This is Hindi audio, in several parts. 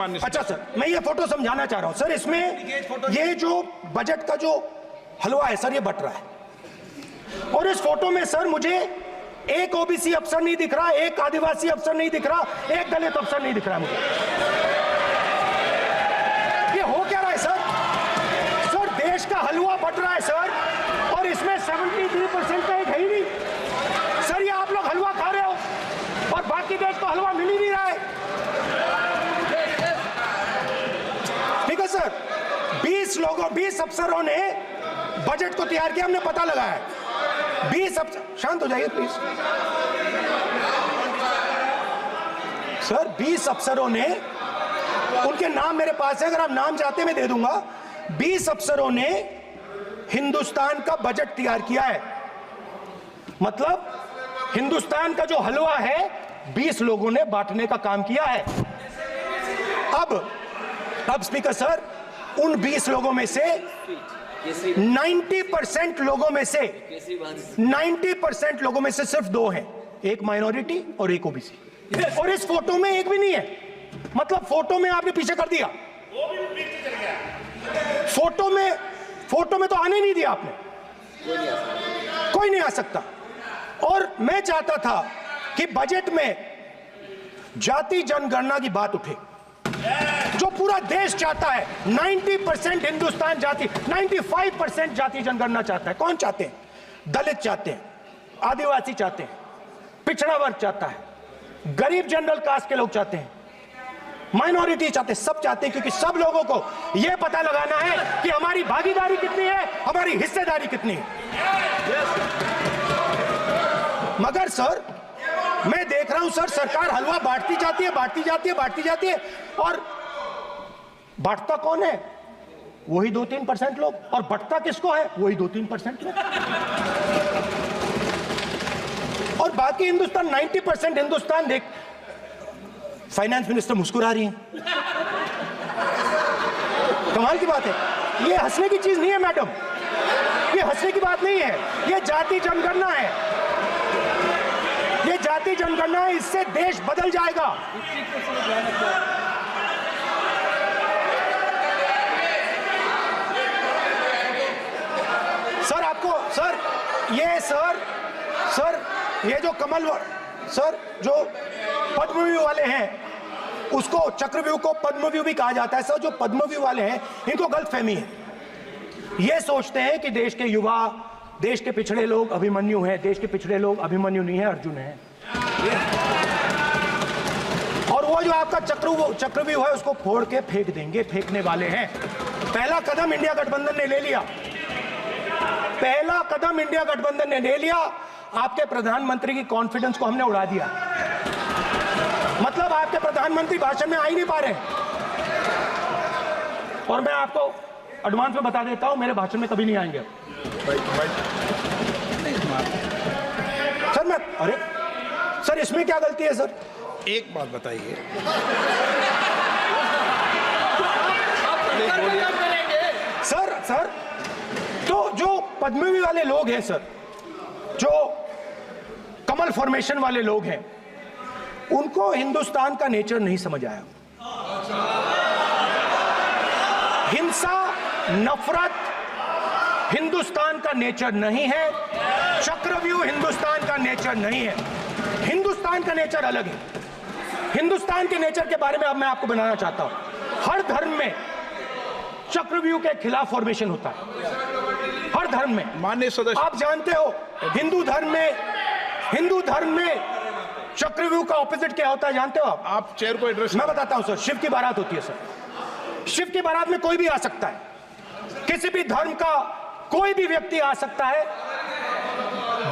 अच्छा सर, मैं ये फोटो समझाना चाह रहा हूं सर। इसमें ये जो बजट का जो हलवा है सर, ये बट रहा है। और इस फोटो में सर मुझे एक ओबीसी अफसर नहीं दिख रहा, एक आदिवासी अफसर नहीं दिख रहा, एक दलित अफसर नहीं दिख रहा मुझे। ये हो क्या रहा है सर? सर देश का हलवा बट रहा है सर, और इसमें 73% का एक है ही नहीं सर। ये आप लोग हलवा खा रहे हो और बाकी देश को हलवा मिल ही नहीं रहा है। ठीक है सर, 20 अफसरों ने बजट को तैयार किया, हमने पता लगाया है। 20 अफसर, शांत हो जाइए प्लीज सर। 20 अफसरों ने, उनके नाम मेरे पास है, अगर आप नाम चाहते मैं दे दूंगा। 20 अफसरों ने हिंदुस्तान का बजट तैयार किया है। मतलब हिंदुस्तान का जो हलवा है 20 लोगों ने बांटने का काम किया है। अब स्पीकर सर, उन 20 लोगों में से 90% लोगों में से 90% लोगों में से सिर्फ 2 हैं, एक माइनॉरिटी और एक ओबीसी। और इस फोटो में एक भी नहीं है। मतलब फोटो में आपने पीछे कर दिया, वो भी पीछे चल गया। फोटो में तो आने नहीं दिया आपने, कोई नहीं आ सकता। और मैं चाहता था कि बजट में जाति जनगणना की बात उठे, जो पूरा देश चाहता है। 90% हिंदुस्तान जाति, 95% जाति जनगणना चाहता है। कौन चाहते हैं? दलित चाहते हैं, आदिवासी चाहते हैं, पिछड़ा वर्ग चाहता है, गरीब जनरल कास्ट के लोग चाहते हैं, माइनॉरिटी चाहते हैं, सब चाहते हैं। क्योंकि सब लोगों को यह पता लगाना है कि हमारी भागीदारी कितनी है, हमारी हिस्सेदारी कितनी है। मगर सर मैं देख रहा हूं सर, सरकार हलवा बांटती जाती है, और बांटता कौन है? वही 2-3% लोग, और बंटता किसको है? वही 2-3% लोग। और बाकी हिंदुस्तान, 90% हिंदुस्तान देख। फाइनेंस मिनिस्टर मुस्कुरा रही हैं। कमाल की बात है। ये हंसने की चीज नहीं है मैडम, ये हंसने की बात नहीं है। ये जाति जनगणना है, ये जाति जनगणना है। इससे देश बदल जाएगा। सर आपको सर ये जो कमल सर, जो पद्मव्यूह वाले हैं, उसको चक्रव्यूह को पद्मव्यूह भी कहा जाता है सर। जो पद्मव्यूह वाले हैं इनको गलतफहमी है। ये सोचते हैं कि देश के युवा, देश के पिछड़े लोग अभिमन्यु हैं। देश के पिछड़े लोग अभिमन्यु नहीं है, अर्जुन है। और वो जो आपका चक्रव्यूह है उसको फोड़ के फेंक देंगे, फेंकने वाले हैं। पहला कदम इंडिया गठबंधन ने ले लिया, आपके प्रधानमंत्री की कॉन्फिडेंस को हमने उड़ा दिया। मतलब आपके प्रधानमंत्री भाषण में आ ही नहीं पा रहे। और मैं आपको एडवांस में बता देता हूं, मेरे भाषण में कभी नहीं आएंगे सर। अरे सर, इसमें क्या गलती है सर? एक बात बताइए, सर तो जो पद्मव्यूह वाले लोग हैं सर, जो कमल फॉर्मेशन वाले लोग हैं, उनको हिंदुस्तान का नेचर नहीं समझ आया। हिंसा, नफरत हिंदुस्तान का नेचर नहीं है। चक्रव्यूह हिंदुस्तान का नेचर नहीं है। हिंदुस्तान का नेचर अलग है। हिंदुस्तान के नेचर के बारे में अब मैं आपको बनाना चाहता हूं। हर धर्म में चक्रव्यूह के खिलाफ फॉर्मेशन होता है, हर धर्म में। माननीय सदस्य, आप जानते हो हिंदू धर्म में चक्रव्यूह का ऑपोजिट क्या होता है, जानते हो आप चेयर को एड्रेस। मैं बताता हूं सर। शिव की बारात होती है सर। शिव की बारात में कोई भी आ सकता है, किसी भी धर्म का कोई भी व्यक्ति आ सकता है,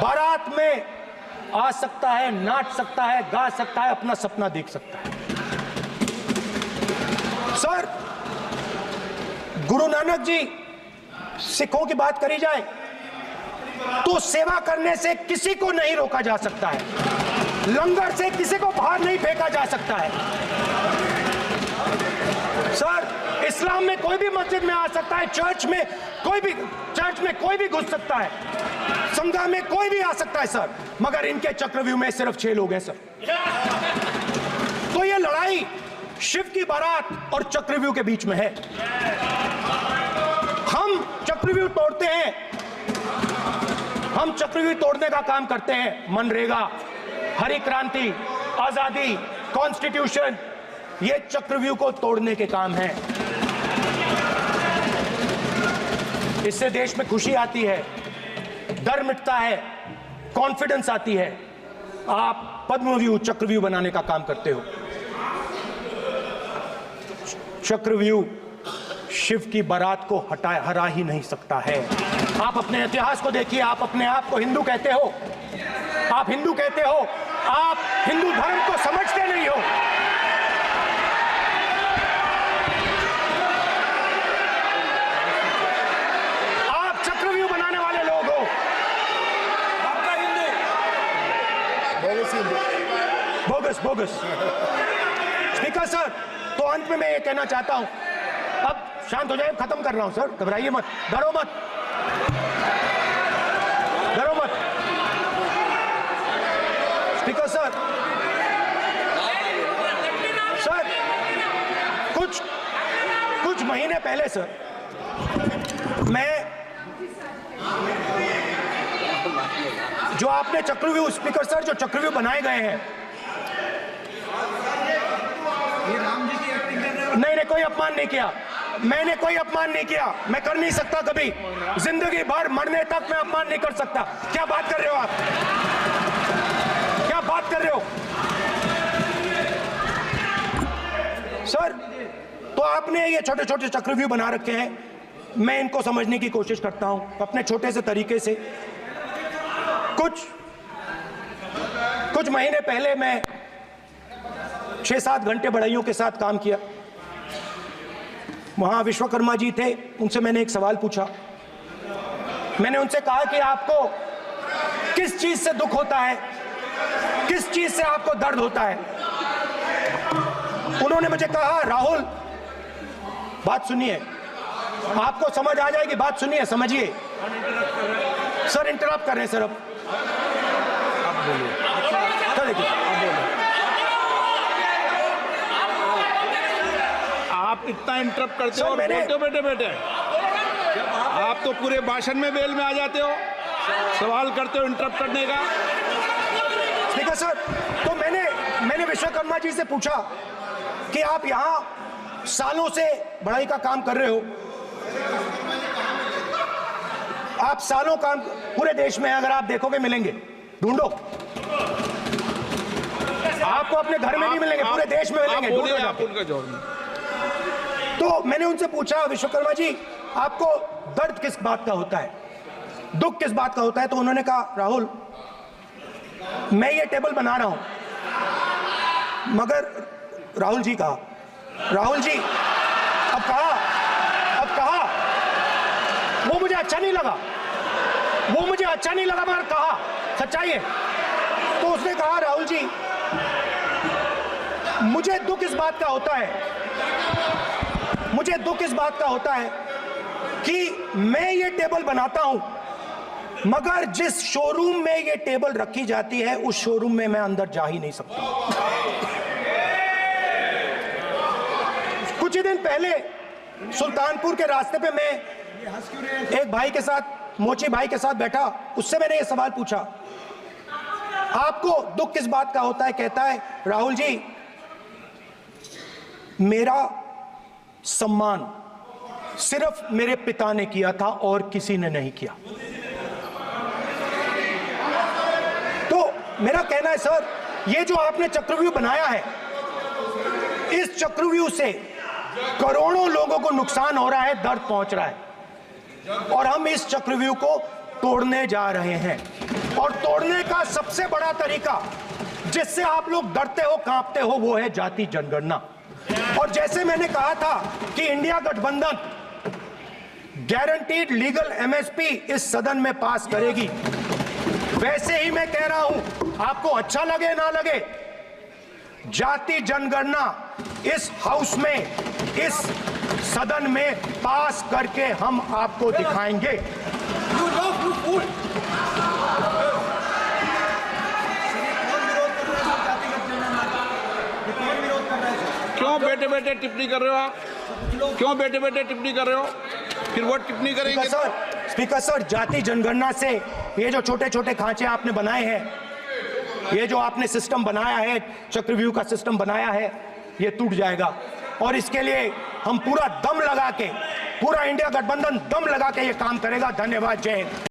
बारात में आ सकता है, नाच सकता है, गा सकता है, अपना सपना देख सकता है। सर गुरु नानक जी, सिखों की बात करी जाए तो सेवा करने से किसी को नहीं रोका जा सकता है, लंगर से किसी को बाहर नहीं फेंका जा सकता है। सर इस्लाम में कोई भी मस्जिद में आ सकता है, चर्च में कोई भी घुस सकता है, संघा में कोई भी आ सकता है सर। मगर इनके चक्रव्यूह में सिर्फ 6 लोग हैं सर। तो ये लड़ाई शिव की बारात और चक्रव्यूह के बीच में है। हम चक्रव्यूह तोड़ते हैं, हम चक्रव्यूह तोड़ने का काम करते हैं। मनरेगा, हरी क्रांति, आजादी, कॉन्स्टिट्यूशन, ये चक्रव्यूह को तोड़ने के काम हैं। इससे देश में खुशी आती है, डर मिटता है, कॉन्फिडेंस आती है। आप पद्मव्यूह चक्रव्यूह बनाने का काम करते हो। चक्रव्यूह शिव की बारात को हरा ही नहीं सकता है। आप अपने इतिहास को देखिए, आप अपने आप को हिंदू कहते हो, आप हिंदू कहते हो, आप हिंदू धर्म को समझते नहीं हो। आप चक्रव्यूह बनाने वाले लोग हो। आपका Hindu bogus bogus. Speaker sir, तो अंत में मैं ये कहना चाहता हूं, अब शांत हो जाए, खत्म कर रहा हूं सर, घबराइए मत, डरो मत, डरो मत। स्पीकर सर, सर कुछ महीने पहले सर, मैं जो आपने चक्रव्यूह, स्पीकर सर, जो चक्रव्यूह बनाए गए हैं, नहीं, कोई अपमान नहीं किया, मैंने कोई अपमान नहीं किया, मैं कर नहीं सकता कभी, जिंदगी भर मरने तक मैं अपमान नहीं कर सकता। क्या बात कर रहे हो आप, क्या बात कर रहे हो सर? तो आपने ये छोटे छोटे चक्रव्यूह बना रखे हैं, मैं इनको समझने की कोशिश करता हूं अपने छोटे से तरीके से। कुछ महीने पहले मैं 6-7 घंटे बढ़इयों के साथ काम किया। वहां विश्वकर्मा जी थे, उनसे मैंने एक सवाल पूछा। मैंने उनसे कहा कि आपको किस चीज से दुख होता है, किस चीज से आपको दर्द होता है? उन्होंने मुझे कहा, राहुल बात सुनिए, आपको समझ आ जाएगी, बात सुनिए, समझिए। सर इंटरप्ट कर रहे हैं सर, अब बोलिए, देखिए आप इतना इंटरप्ट करते हो और बोलते हो बेटे बेटे, आप तो पूरे भाषण में बेल में आ जाते हो, सवाल करते हो इंटरप्ट करने का। स्पीकर सर, तो मैंने विश्वकर्मा जी से पूछा कि आप यहां सालों से बढ़ाई का काम कर रहे हो, आप सालों काम पूरे देश में अगर आप देखोगे मिलेंगे, ढूंढो, आपको अपने घर में नहीं मिलेंगे, पूरे देश में मिलेंगे, ढूंढो जाके। तो मैंने उनसे पूछा, विश्वकर्मा जी आपको दर्द किस बात का होता है, दुख किस बात का होता है? तो उन्होंने कहा, राहुल मैं ये टेबल बना रहा हूं, मगर राहुल जी कहा, राहुल जी अब कहा वो मुझे अच्छा नहीं लगा, वो मुझे अच्छा नहीं लगा, मगर कहा सच्चाई है। तो उसने कहा, राहुल जी मुझे दुख इस बात का होता है, मुझे दुख इस बात का होता है कि मैं ये टेबल बनाता हूं, मगर जिस शोरूम में ये टेबल रखी जाती है उस शोरूम में मैं अंदर जा ही नहीं सकता। कुछ ही दिन पहले सुल्तानपुर के रास्ते पे मैं एक भाई के साथ, मोची भाई के साथ बैठा, उससे मैंने ये सवाल पूछा, आपको दुख किस बात का होता है? कहता है, राहुल जी मेरा सम्मान सिर्फ मेरे पिता ने किया था और किसी ने नहीं किया। तो मेरा कहना है सर, ये जो आपने चक्रव्यूह बनाया है, इस चक्रव्यूह से करोड़ों लोगों को नुकसान हो रहा है, दर्द पहुंच रहा है, और हम इस चक्रव्यूह को तोड़ने जा रहे हैं। और तोड़ने का सबसे बड़ा तरीका जिससे आप लोग डरते हो, कांपते हो, वो है जाति जनगणना। और जैसे मैंने कहा था कि इंडिया गठबंधन गारंटीड लीगल एमएसपी इस सदन में पास करेगी, वैसे ही मैं कह रहा हूं, आपको अच्छा लगे ना लगे, जाति जनगणना इस हाउस में, इस सदन में पास करके हम आपको दिखाएंगे। क्यों क्यों बैठे बैठे टिप्पणी कर रहे हो आप? क्यों बैठे बैठे टिप्पणी कर रहे हो? फिर वो टिप्पणी करेंगे तो? स्पीकर सर, जाति जनगणना से ये जो छोटे छोटे खांचे आपने बनाए हैं, ये जो आपने सिस्टम बनाया है, चक्रव्यूह का सिस्टम बनाया है, ये टूट जाएगा। और इसके लिए हम पूरा दम लगा के, पूरा इंडिया गठबंधन दम लगा के ये काम करेगा। धन्यवाद, जय हिंद।